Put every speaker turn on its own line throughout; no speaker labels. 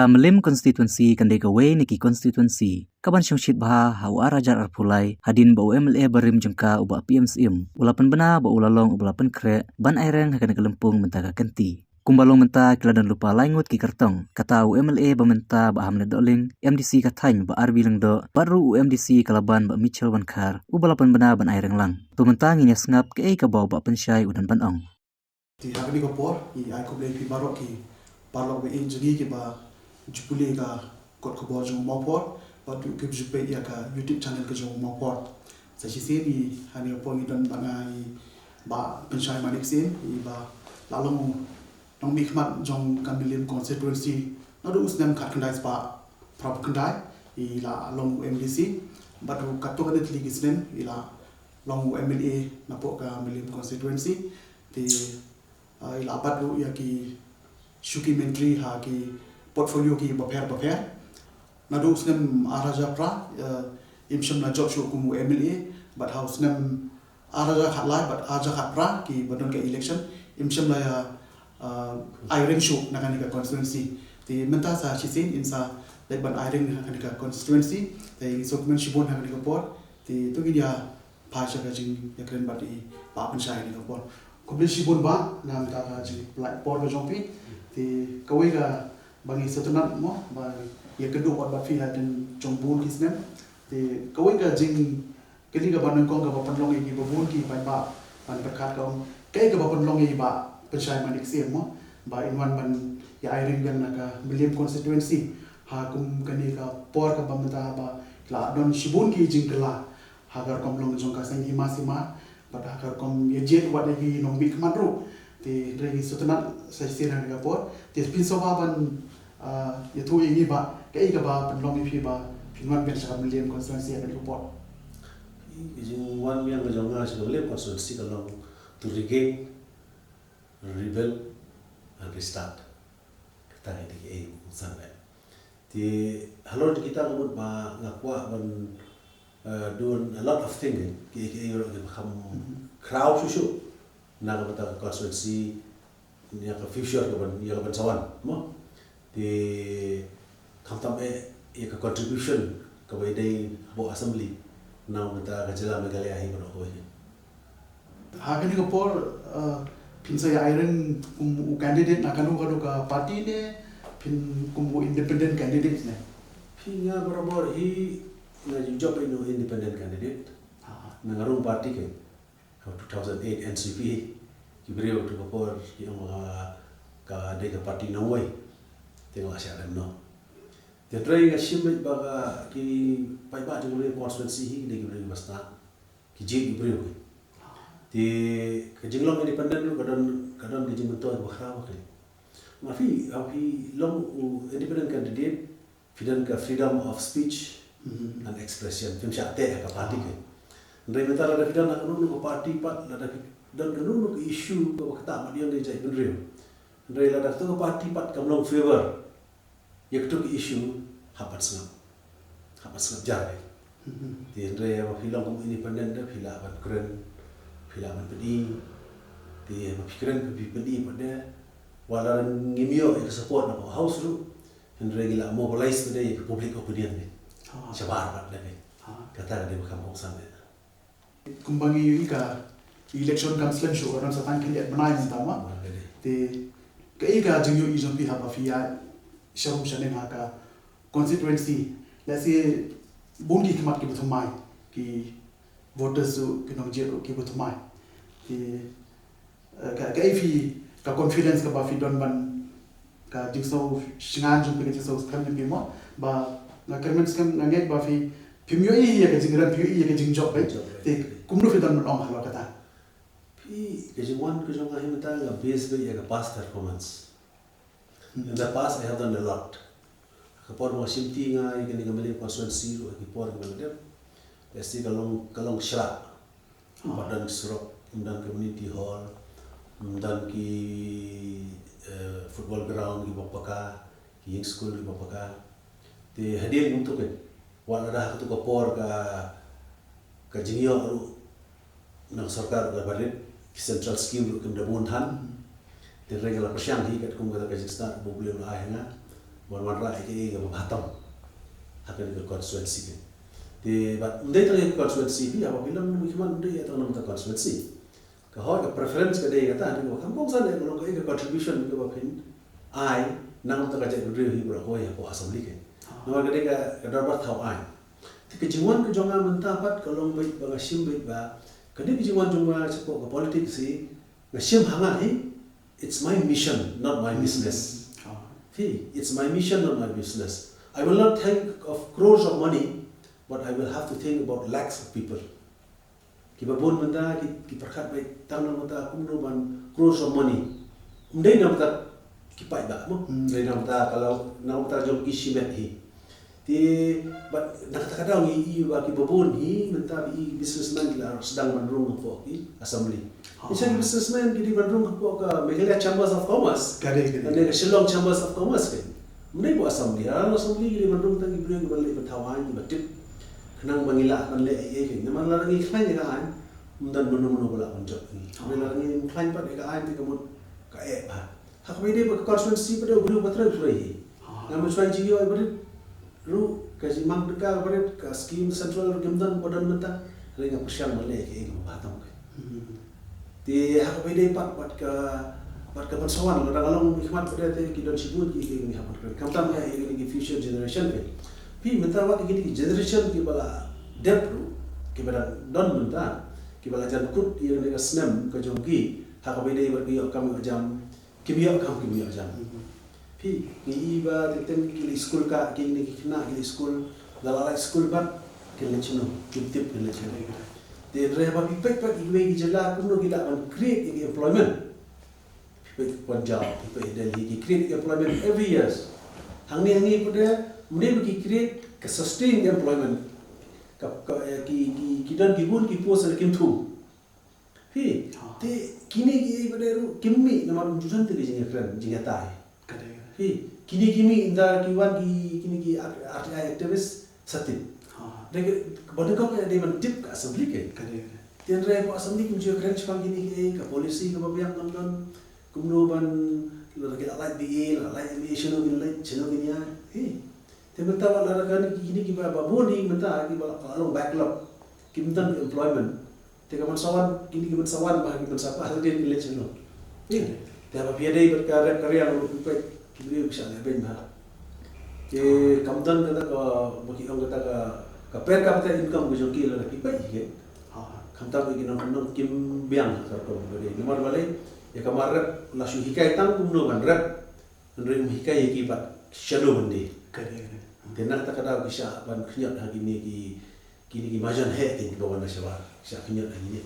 Melim konstituensi kan gawe niki konstituensi. Kaban syongshit baha hau arajar arpulai hadin ba UMLA barim jengka uba PMSM. Ulapan bena ba ulalong ulapan kre ban aireng hakan gelempung mentaga kenti. Kumbalong menta kila dan lupa laingut ki kartong. Kata UMLA ba menta ba hamle doling MDC katany ba arbi lang do. Baru UMDC kalaban ba Mitchell Wankar ubalapan bena ban aireng lang. Tu menta nginya sengap ke ka bawa ba pensyai udan banong.
Di hakani ko por I ko blay pi barok ki parlok be injugi ki ba jupuli ka kot ko bo jong mo por ba tu ke jupe ya ka YouTube channel ke jong mo por sa si ni hani po ni don bangai ba pensyai manik sin I ba lalong nong mi khmat jong Kamilim constituency na do usnam khat kandai ba prop kandai I la long MDC ba tu kato kan tli gisnen I la long MLA na po ka Kamilim constituency di ila batu ya ki shuki menteri ha ki portfolio ki baper na do usnam araja pra imsham na job shu kumu MLA but house nam araja khatlai but aja khat pra ki badon ke election imsham la ya iring shu na kanika constituency ti menta sa chisin insa leban iring na kanika constituency ti sokmen shibon na kanika por ti to gidia phasha ka jing ya kren bati pa panchai ni por Kubli shibun ba na mta ji like por jongpi ti kawai ga bangi setunat mo ba ya kedu wat ba fi hadin jongbun kisnem ti kawai ga jing kali ga banon kong ga bapan long gi babun ki ba ban berkat kong kai ga bapan long gi ba pensai manik siem mo ba inwan ban ya iring gan naga Kamilim constituency ha kum kani ga por ka bamta ba la don shibun ki jing kala hagar kom long jong ka sang hima sima pada akar kom ye jet wat lagi nong bik madru ti regi setunat sa sira ga por ti pin so ba ban ye tu ini ba kai ga ba penlong pi ba pinwan ben sa Kamilim constituency ga por
Ijing wan yang ga jonga sa Kamilim constituency ga long to regain rebuild and restart kita ini sana ti halor kita ngut ba ngakwa ban doing a lot of things ki become crowd shushu na ka bata constituency ni ka future ka ban ya ka ban sawan mo di khamtam e ka contribution ka bai dai bo assembly na bata ka jila Meghalaya hi bro ho
ha kani ko por pinsa ya iron candidate na kanu ka party ne pin kumu independent candidate ne
pinga barabar hi na job ino independent candidate na ngarung party ke 2008 NCP kibriyo to bapor yang ka de ka party na way tengok asyik dem no dia try ga shimit baga ki pai ba jung le constituency hi de kibriyo basta ki je kibriyo ti ka jinglong independent lu kadon ki jimto ba khara ba ke mafi api long independent candidate fidan ka freedom of speech and expression film syate ka party ke ndai meta la fidan nak nunu ko party pat la dan nunu ko issue ko kata ma dia ngai jai benrio ndai la dak to party pat kam long favor yak to issue hapat sengap jar ti ndai ma film ko independent da phila ban kren phila ban pedi ti ma fikran ko pedi pada wala ngimio ek support na house ru ndai gila mobilize today public opinion ni Sabar bat lagi. Kata dia bukan urusan dia.
Kumbangi ika election council show orang satan kandidat menai pertama. Te ke ika jengyo izon pi haba fia sharum shanem haka constituency. Let's say bungi kemat ki betumai ki voters ki nong jero ki betumai. Te ka ifi ka confidence ka ba fi don ban ka jingso shingan jung pe jingso skam ni mo ba na kermen skam ngangek ba fi pimyo I ya ke jingran pimyo I ya ke jingjob ba te kumno fi dan long halo kata
pi ke jingwan ke jong ahi meta ga base be ya ka past performance in the past I have done a lot ka por mo simti nga I ke ni Kamilim constituency ro ki por ke ngadep pasti kalong shra badan surok dan community hall dan ki football ground ki bapaka ki yang school ki bapaka ti hadir untuk kan wala dah tu kapor ka jingyo ru nang sarkar ga barit central scheme ru kem dabun han ti regala persyang hi kat kum ga ka jista bo boleh la ai nga wan rai ke ga batam hakan ke constituency ke di bat ndai tang constituency bi apabila mukhiman ndai atau nam ta constituency ka ho ka preference ka dei kata ni kam kong san de lo ka contribution ke ba pin ai nang ta ka je ri hi bro ho ya ko assembly ke no ka dei ka darbat thau ai ti ke jingwan ke jonga menta pat ka long bai ba sim bai ba ka dei jingwan jonga ko ka politics si na sim hanga hi it's my mission not my business it's my mission not my business I will not think of crores of money but I will have to think about lakhs of people. Ki babon menda ki perkhat baik tangan menda kumno ban crores of money. Ndai nam ta ki pai ba mo. Ndai nam ta kalau nam ta jom ki simet hi. Ti bat nak ta kadang i ba ki babon hi menda bi businessman la sedang manrung ko ki assembly. Isang businessman ki di manrung ko ka Meghalaya Chambers of Commerce.
Kade.
Ane ka Shillong Chambers of Commerce ke. Ndai ko assembly. Assembly ki di manrung tang ki brio ki balai batawan ki batip kenang bangila manle ke naman larang iklan ka an mundan menu bala onjot ni larang iklan pa ka an ti kamut ka ba hakwe de ba constituency pa do guru patra suai nam suai ji yo bari ru ka ji mang ka bari ka scheme central gemdan bodan mata ringa persiang male ke ba tam ke ti hakwe de pat ka persoalan larang along hikmat pada te ki don sibut ki ni hapat kam tam ya ini future generation ke pi menta wat gini generation ki bala depru ki bala don menta ki bala jan kut yang dengan snem ka jongki ha ka bede ber biyo kam jam ki biyo jam pi ni iba teten ki school ka ki ni ki na ki school dala school bat ki le chino ki tip ki le chino de re ba pi pek ki we ki jala kuno ki da on create employment pi Punjab pi Delhi ki create employment every years hangi pada mungkin bagi create ke sustain employment ki dan ki bun ki pos kim thu hi te kini ki pada kimmi nama jusan te jinga kran jinga tai hi kini inda ki wan kini ki RTI activist satin dek bodoh kau ada man tip ka assembly ke tian rai ko assembly kim jo kran chpang kini ki ka polisi ka babiang nam kumno ban lagi alai bi alai aviation ni lai cheno ni ya hi Menta wala kan kini ki ba boni menta ki ba along backlog ki menta employment te ka man sawan kini ki man sawan ba ki man sapa hal dia ni lechen no te ba pia dei berkarya karya lo pe ki beliau bisa le ben ba ke kamdan kata ka bagi orang kata ka per capita income ko joki la ki pa ke kamtan ki non kim biang ka ko beri nomor bale ya kamar la shu hikai tang kumno ban rap ndre hikai ki ba shadow bende Tenak tak ada kisah ban kenyat hari ni kini majan he ke bawa nasional kisah kenyat hari ni.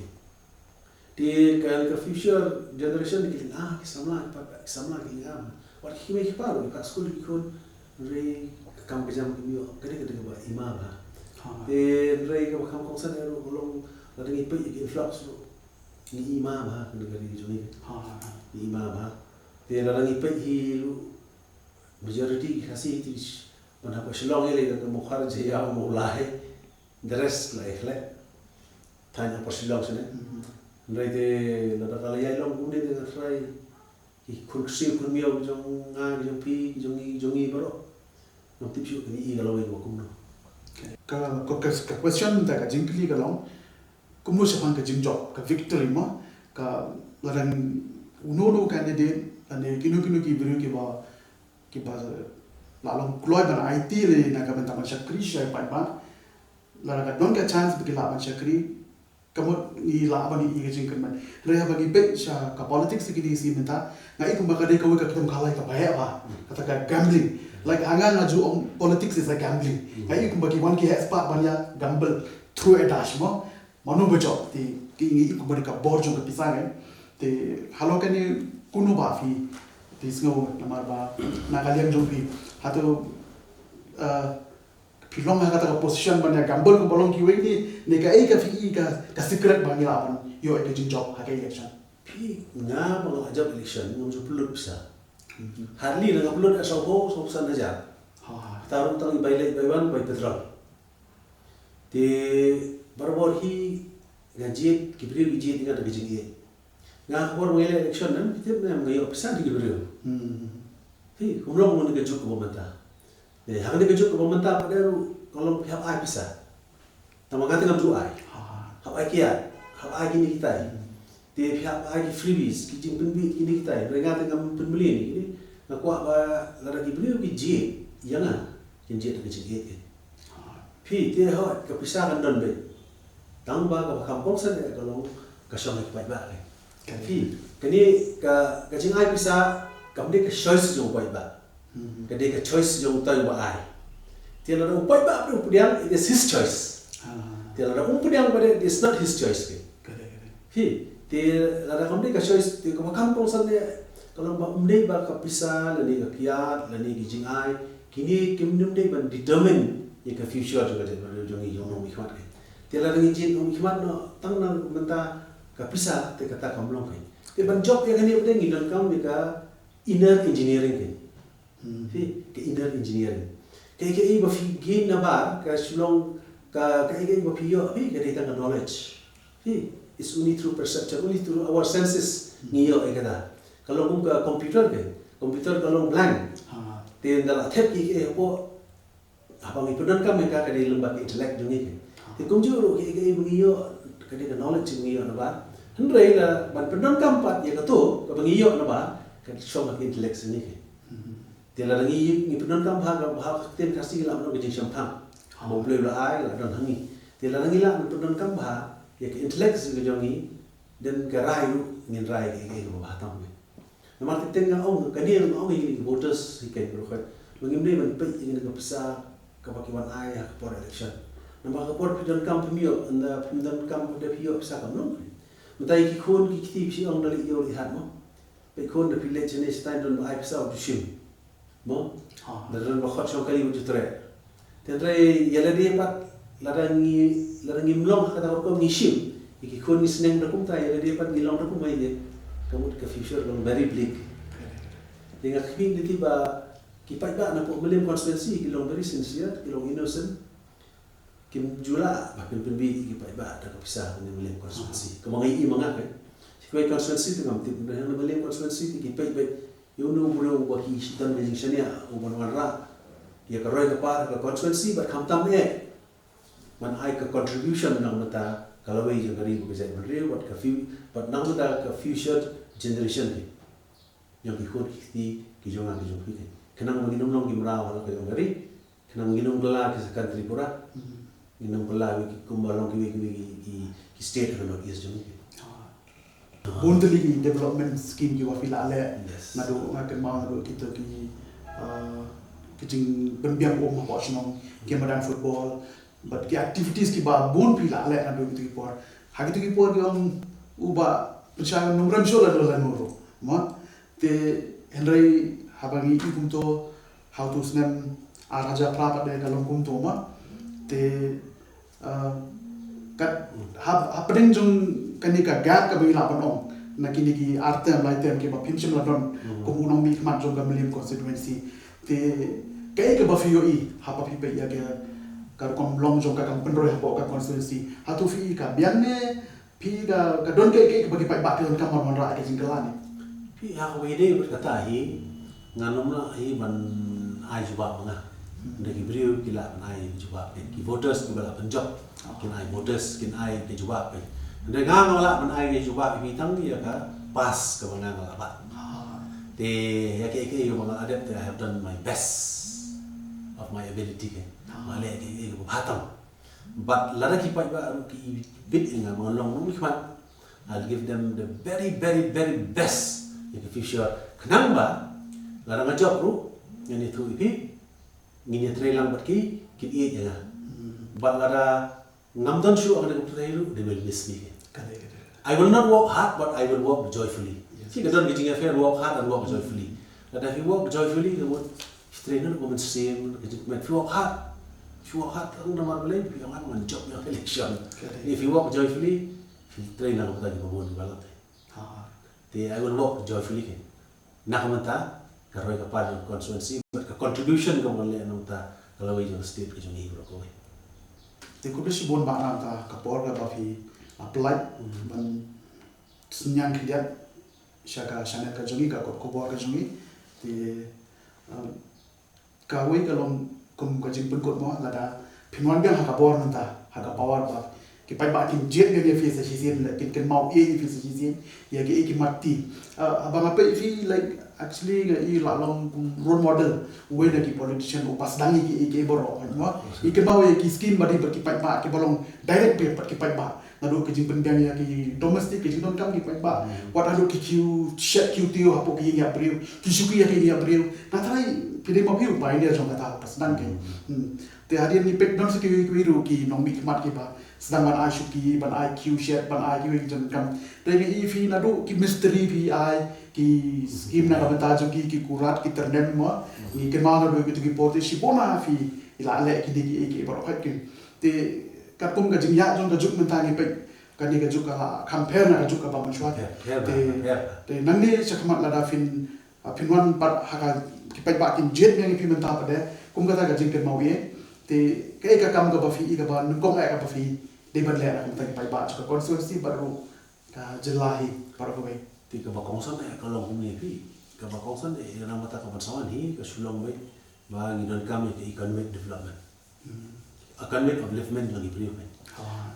Di kan ke future generation ni kita kisah ki ngam. Wat kimi paru ka school ki kon re kam kejam kimio kede ba imam ha. De re ka kam kong san ero long la dengi pe ki influx ni imam ha negeri joni. Ni imam ha. De la dengi pe hi majority kasi ti mana Shillong ini dengan mukhar jaya mulai dress lah ikhlas tanya Shillong sana, nanti nada kalau yang long kemudian dengan try kursi kurmiau jong pi jongi baru nanti piu ini kalau yang wakum no
ka question ta ka jingkli ka long kumno sa ka jingjob ka victory mo ka larang uno candidate ane kinu ki biru ki ba lalong keluar dari IT le nak bentang syakri saya pai lara don get chance bagi laban syakri kamu ni laban ni ingin kan reha bagi pe sya ka politics segini si menta ngai kum bakade kau ka ketemu kalai ka bahaya ba kata ka gambling like angan ngaju on politics is like gambling ngai kum bagi one ki expert banyak gamble through a dash mo manu bejo ti ki ngi kum bagi ka borjo ka pisang te halo kan ni kuno ba fi ti sngo namar ba nagaliang jompi atau pilong kata position banyak gambar ko bolong kiwe ni nega ka fi ka secret bangi lawan yo ka job hakai election
pi na mga ajab election ngam jo pulut bisa hardly na pulut asal ho so san aja tarung tang bailai baiwan bai petrol te barbor hi gaji kibri biji tinga de biji nga khobor ngele election nan tip na ngayo pisan di kibri Fi kumlong mun ke juk ke bomenta. De hang de ke juk ke bomenta pada kalau pihak ai bisa. Tama kata ngam tu ai. Hak ai kia, hak ai kini kita. De pihak ai freebies ki jing penbi kini kita. Mereka ngam penbeli ni kini ngakwa ba lara ki beli ki je. Yang ah, kin je ke jing ke. Fi dia hot kepisahkan don be. Tambah ke kampung sana kalau kasong ke baik baik. Fi kini ke jing ai pisah kam dia ke choice jong baik baik. Ke dia ke choice jong tai ba ai. Dia lara baik baik tu pudiang it is his choice. Dia lara pudiang pada it's not his choice ke. Fi dia lara kam dia ke choice dia ke kampung sana kalau ba umdei ba kepisah lani ke kiat lani ke jing ai kini kimdum dei ban determine ye ke future juga de jongi yong mi khmat ke tela ngi jin mi khmat no tang nang menta ka pisa te kata kamlong ke te ban job ye ngani de ngi don kam ka inner engineering ke ke inner engineering ke i ba fi gain na bar ka sulong ka i ba fi yo ke de tang knowledge it's only through perception only through our senses ngi yo kada kalau kum ka computer kalau blank te ndala thep ki ke ko abang itu dan kami ka kadi lembaga intelek jungi ke te kum juru ke bengiyo kadi the knowledge bengiyo na ba hendrai la ban pedan kampat ya kato ka bengiyo na ba kadi shoma ke intelek sini ke te la ngi pedan kam ha tem kasih la no ke jing pang mo ble la ai la don hangi te la ngi la pedan kam ha ya ke intelek sini jungi dan ke rai ngin rai ke ba tam ke namar te tengah ong kadi ong ngi voters ke ro khat ngim dei ban pe ngin ke pesa kepakiwan ayah for election. Nampak kapor pidan kam pemio, anda pidan kam pada pio bisa kam nong. Mentai kikun kikti psi ong dali iyo lihat mo. Pekun da pilih jenis stand don ayah bisa ujusim. Mo. Dalam bakhat syong kali ujutre. Tentre yala dia pat larangi mlong kata ko ngishim. Kikun ni seneng da kum ta yala dia pat ngilong da kum mai dia. Kamu ke future long very bleak. Dengan kini tiba kipai ba na po William constituency kilong very sincere kilong innocent kim jula makin penbi kipai ba da kapisa ni William constituency kemangai mangak ke kipai constituency tengam tip na William constituency kipai ba yuno bro wa ki sitan ni sania uban warra ya karoi ka par ka constituency ba khamtam e man ai ka contribution nang mata kalau we jeng gari bu jai mare wat ka few but nang mata ka future generation ni yang ikut ki jongan ki jong kenang menginum long di Merawa ke Jongari, kenang menginum gelar ke sekan Tripura, minum gelar ki kumbalong ki state kan is jong.
Bundling development scheme juga fila ale ngadu ngaken mau ngadu kita ki kijing pembiang apa senong kemudian football but ki activities ki ba bun fila ale ngadu gitu ki por hagi tu ki por yang uba percaya numran shola dolan nuru ma te Henry habangi ikumto how to snem araja prapat de dalam kumto ma te kat happening jung kanika gap ka bila panong nakini ki artem laitem ke ba pinchim ladon komunong mi khmat jung gamelim constituency te kai ke ba fio i hapa pi pe ya ke kar kom long jung ka kam penroi hapo ka constituency hatu fi ka bianne pi ka don ke bagi pai ba ke kam mon ra ke jinggalani
Pi ha ko ide berkata hi nganom la hi ban ai juba nga ndeki brio kila ai juba ki voters ki bala penjok kin ai voters kin ai ke juba pe ndek ngang la ban ai ke juba pi tang ya ka pas ke bangang la ba te ya ke yo bang adapt I have done my best of my ability ke male ke ko hatam but lara ki pai ba ki bit nga mga long nung khmat I'll give them the very best in the future kenang ba lara ngajok ru yang itu ipi ngini trailang berki kin iya ya but lara ngamdon shu ang nagputay ru they will miss me I will not work hard but I will work joyfully si kadon gijing affair work hard and work joyfully but if you work joyfully the word trainer ko man same if you work hard ang naman balay yung man job yung election if you work joyfully trainer ko tadi mo balat I will work joyfully ke nakamanta karoy ka pa ng constituency but ka contribution ka mo le anong ta kalaway yung state ka yung hibro ko
te ko bisi bon ba na ta kapor ka ba fi apply ban senyang kidat syaka sana ka jongi ka ko bor ka jongi te kawai kalau kum kajing pengkot mo lada pinwan biang haka bor nanta haka power ba ki pai ba kin jet nge fi sa hisin la kin mau e fi sa hisin ya ki mati abang apa fi like actually i la long role model we da ki politician upas dangi ki boro mo i mau ki scheme ba di ki pai ba ki bolong direct pe ki pai ba nado ki jing penbiang ya ki domestic ki jing don kam ki pai ba wat ado ki shed ki tio hapo ki ya breu ki suki ya ki ya breu na trai pide mau hiu ba ini jong kata pas dan ke te hadian ni pek don se ki wiru ki nong mi mat ki ba sedang ban ai suki ban ai q shed ban ai ki jong kam te ki fi nado ki mystery fi ai ki scheme na ka banta ki kurat ki ternem mo ni ke ma nado ki porte si bona fi ila le ki ki baro khat ki te kat kum ka jing ya jong ka juk menta ni pek ka ni ka juk ka compare na ka juk ka ba manshwa te nang ni se khamat la da fin pinwan pat haka ki pai ba kin jet ngi pi menta pa de kum ka ta ka jing ke mau ye te ke ka kam ka ba fi ka ba nung kong ka ba fi de ban le na ka pai ba ka constituency baru ka jelahi para ko be
ti ka ba kongsan kalau hum ni pi ka ba kongsan na mata ka bansawan hi ka sulong be ba ngi don kam ke economic development economic upliftment lagi priu kan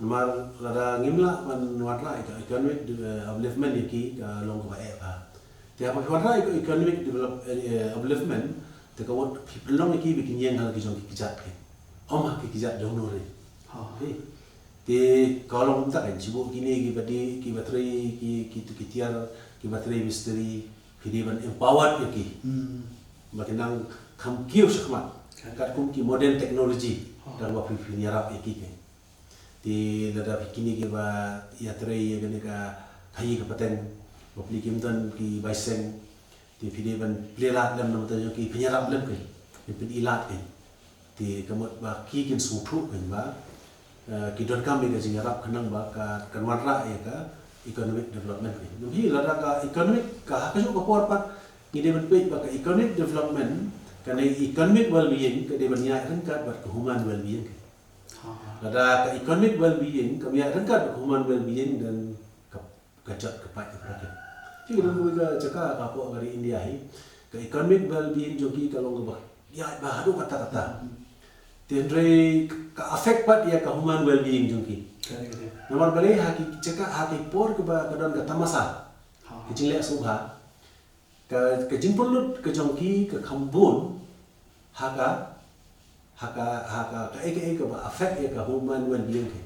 nomor lada ngimla man watra economic upliftment ki ka long ka ba tiap watra economic upliftment te ka wat long ki bikin yang hal ki jong ki jat ke oma ki jat jong no re te kalau kita kan sibuk gini ki badi ki bateri ki tiar ki bateri misteri hidupan empowered ya ki makin nang kam kiu sakmat kat kum ki modern technology dan wa fi nyarap ya ki ti lada kini ki ba ya trei ya gani ka khai ka paten bapli kimtan ki baiseng ti hidupan plelat lam nam ta ki penyarap lam ki pin ilat ki ti kamot ba ki kin suthu kan ba ki don kam ga jingarap kanang ba ka kanwara ya ka economic development ni lada ka economic ka ka ko por pat ni de pe ba ka economic development kana economic well being ka de banya ran ka ba ka human well being lada ka economic well being ka ya ran ka human well being dan ka jat ka pa ka ti ran mo ga jaka ka po dari India hi ka economic well being jo ki ka long ba ya ba hadu kata-kata tendre ka affect pat ya ka human well being jong ki nomor bale haki ceka haki por ke ba kadon ka tamasa ke jingle subha ka jinpulut ke jongki ke kambun haka ka ba affect ya ka human well being ke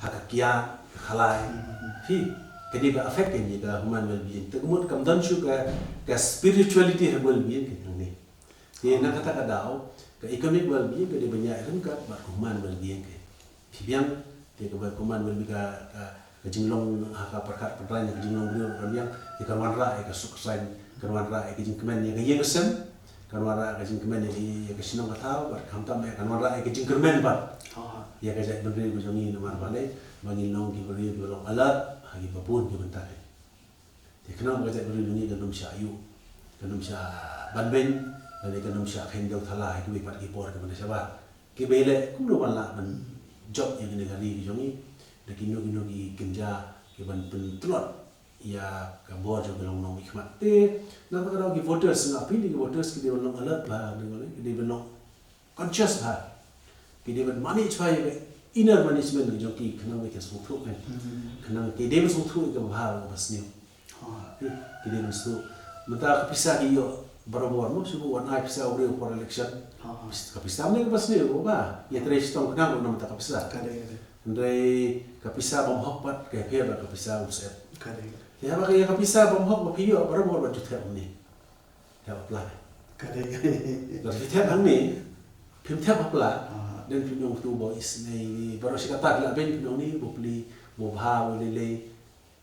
haka kia khalai fi ke di ba affect ke ka human well being te kumut kam dan shu ka spirituality well being ke ni ye na kata kadao ka economic well being ke di banyak ren ka ba human well being ke biang dia kebai kuman berbika kejinglong haka perkat pertanyaan kejinglong beliau orang yang ikan warna ikan suksen ikan warna ikan jingkemen yang yang kesem ikan warna ikan jingkemen yang kesinong katau berkamtam ikan warna ikan jingkemen pak ya kejak beri kujongi nomor balik mangilong kiberi belong alat hagi babun kebentar dia kenal kejak beri dungi kanum syayu kanum sya banben dan kanum sya kendau thalah itu ikat kipor kepada siapa kibele kumdo wala ban job yang negari jongi da kino ki kenja ki ban pentlot ya ka bor jo belong nong hikmat te na ka ki voters na pilih ki voters ki belong alert ba ki belong conscious ba ki de ban manage ba ya inner management ki joki kenang ke suthu kan kenang ki de suthu ke bahar ke basni ki de suthu mata ka pisah ki yo barobor mo subu warna pisah uri for election kapisah ni kapasni ko ba ya tres tong kenang no mata kapisah ndai kapisah bom hok pat ke phe ba kapisah uset ya ba ya kapisah bom hok ba phiyo barobor ba juthe ni ya apply la juthe bang ni phim thep apply dan phim yong tu boys nei baro sikata la ben phim ni bopli bo bha le le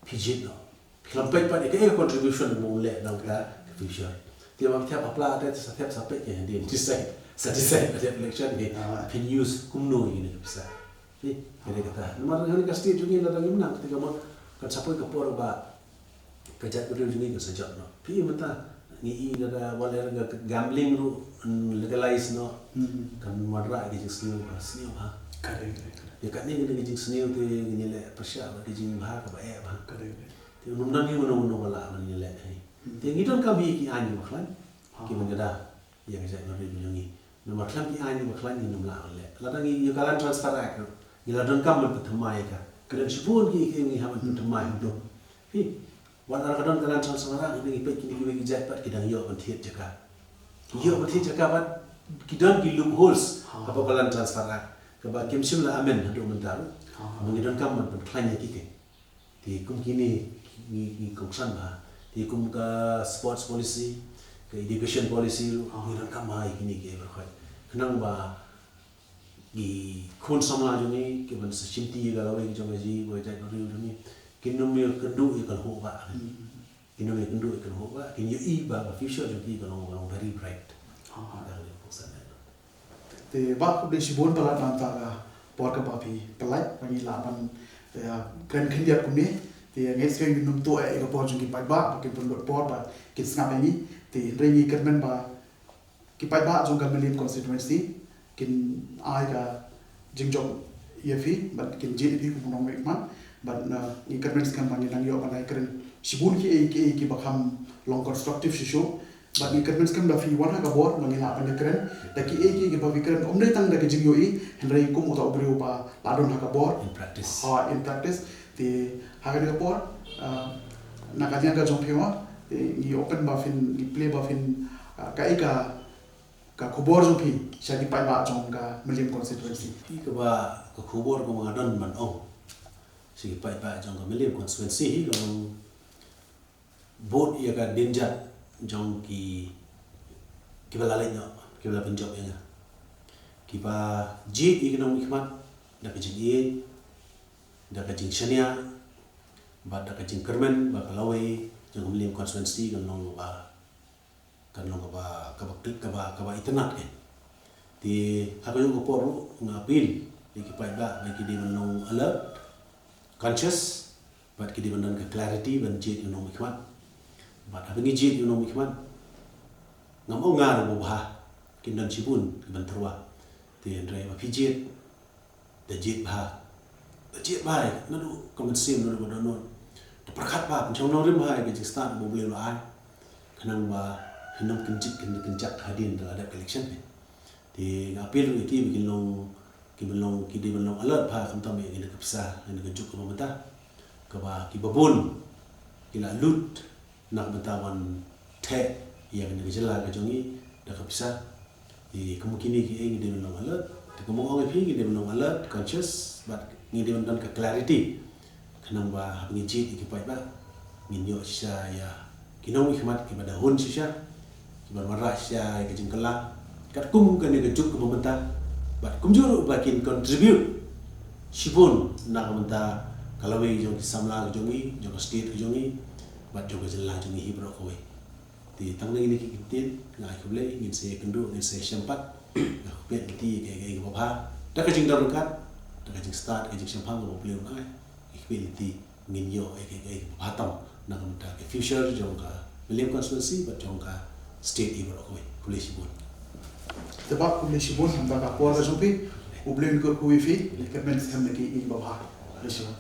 phijit no klampet pa ke contribution mo le dang ka future dia mau tiap apa ada setiap sampai ke dia desain ada election ni pin use kumno ini bisa ni ada kata nomor hari kasti jungi la dang menang ketika mau kan sampai ke por ba kejat berdua jungi ke sejak no pi mata ni ada wala gambling ru legalize no kan madra di sini sini ha
kare
ya kan ni di sini tu ni le persya di jing ha ka ba ba kare ti nomor ni wala wala ni le Yang itu kami ki anyu kan, ki mengada yang saya nari menyanyi nomor kelam ki ani baklan ni nomla le ladang ni kalan transfer ak ni ladang kam man pertama ka kedan sipun ki ni haman pertama do hi wan ara kadon kalan transfer ak ni pe ki ni ki jack pat kidang yo ban thiet jaka yo ban thiet jaka bat kidang ki loopholes apa kalan transfer ak ka ba kim sim la amen do man taru mong don kam man pertama ki ke ti kum kini ni koksan ba ti kum ka sports policy ke education policy ni don kam mai kini ke berkhoi kenang ba di kon samla juni ke ban simti ga lawe jong ji bo jai do juni kinum me kendu ikan ho ba kinum me kendu ikan ho ba kin yu i ba future juni ga long very bright
te ba ko de sibon pala nan ta ga por ka ba pi pelai bagi la ban kan khindiat ku ne te ngai se num to e ga por jung ki pai ba ke pun por ba ki snap ni te rengi kermen ba ki pai ba jong kan melim constituency kin ai ga jingjong yefi but kin jip pi ku nong mek man but ni kermen kan ban nang yo ban ai keren sibun ki bakam long constructive issue but ni kermen kan da fi wan ha ga bor nang ila ban keren da ki ba fi keren omne tang da ki jingyo i henry ku mo ta obriu ba ladon ha ga bor in practice the haga ga bor nakanya ga jong phewa ni open ba fin ni play ba fin ka khobor jong phi shadi pai ba jong ga million constituency
ti ka ba ka khobor ko mga don man ong si pai ba jong ga million constituency hi ga vote ya ga denja jong ki ba lalai no ki ba penjob ya ki ba ji i ga nong ikmat da ka jing da ka jing shania ba da ka jing kermen ba kalawe jong million constituency ga nong ba kan long ba ka ba internet ke ti ha ko por ngapil di ki pai ba ki di nong alert conscious but ki di ban ka clarity ban jit nong ikmat ba ha ngi jit nong ikmat ngam o nga ro ba kin dan sibun ban terwa ti andre ba pijit da jit ba na du common sim no ba no perkhat ba chong no rim hai ke start bo ble ai kanang ba hinam kencak hadin dalam ada election ni. Di ngapil ki bikin long ki di long alert pa kam tam ni ke pisah ni ke juk ke pemerintah ke ba ki babun ki la lut nak betawan te yang ni jela ke jongi dah ke pisah di kemungkinan ki ngi di long alert di kemungkinan pi ki di long alert conscious but ngi di dan ke clarity kenang ba ngi ji ki pai ba ngi yo sya ya kinong hikmat ki pada hun sya kibar marasya ke jengkela kat kum kan ke juk ke pemerintah bat kum juru bakin contribute sibun nak pemerintah kalau we jong samla ke jongi jong state ke jongi bat jong jela jongi hibro ko we ti tang ni ki kitin ngai ko le ngin se kendu ngin se sempat ko pet ti ke bapa da ke jing dar kat da ke jing start ke jing sampang ko beliau ngai ikbiliti ngin yo ke batam nak pemerintah ke future jong ka William constituency bat jong ka state ibu aku boleh sibun.
Sebab boleh sibun sampai ke kuala jumpi, boleh ikut kuifi, kerana sekarang lagi ini bawah. Boleh sibun.